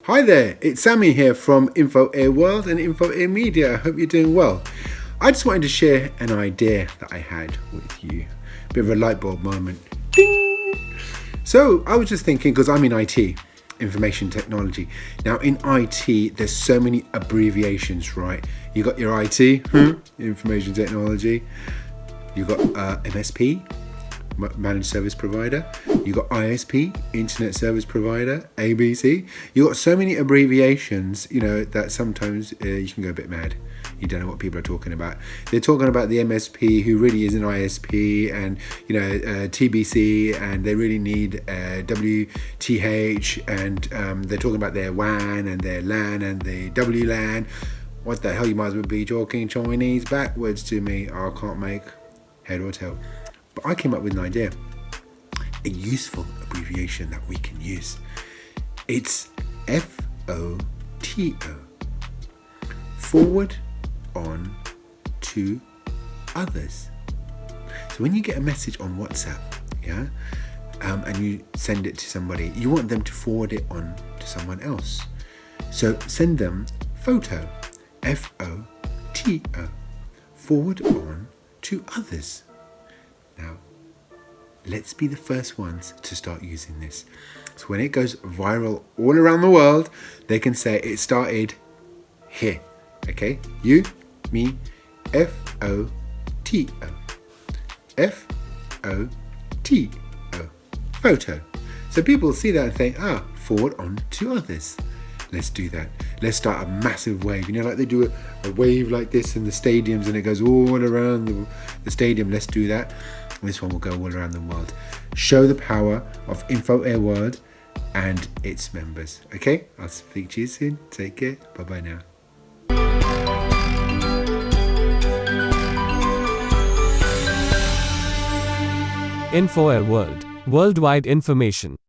Hi there, it's Sammy here from InfoAir World and InfoAir Media. I hope you're doing well. I just wanted to share an idea that I had with you. A bit of a light bulb moment. Ding! So I was just thinking, because I'm in IT, information technology. Now in IT, there's so many abbreviations, right? You got your IT, information technology. You got MSP, managed service provider. You got ISP, internet service provider, ABC. You got so many abbreviations, that sometimes you can go a bit mad. You don't know what people are talking about. They're talking about the MSP, who really is an ISP, and TBC, and they really need WTH, and they're talking about their WAN and their LAN and the WLAN. What the hell? You might as well be talking Chinese backwards to me. I can't make head or tail. But I came up with an idea, a useful abbreviation that we can use. It's F.O.T.O. Forward on to others. So when you get a message on WhatsApp, and you send it to somebody, you want them to forward it on to someone else. So send them F.O.T.O. F.O.T.O. Forward on to others. Now, let's be the first ones to start using this. So when it goes viral all around the world, they can say it started here. Okay? You, me, F.O.T.O. F.O.T.O. Photo. So people see that and think, forward on to others. Let's do that. Let's start a massive wave. Like they do a wave like this in the stadiums and it goes all around the stadium. Let's do that. This one will go all around the world. Show the power of InfoAir World and its members. Okay? I'll speak to you soon. Take care. Bye-bye now. InfoAir World. Worldwide information.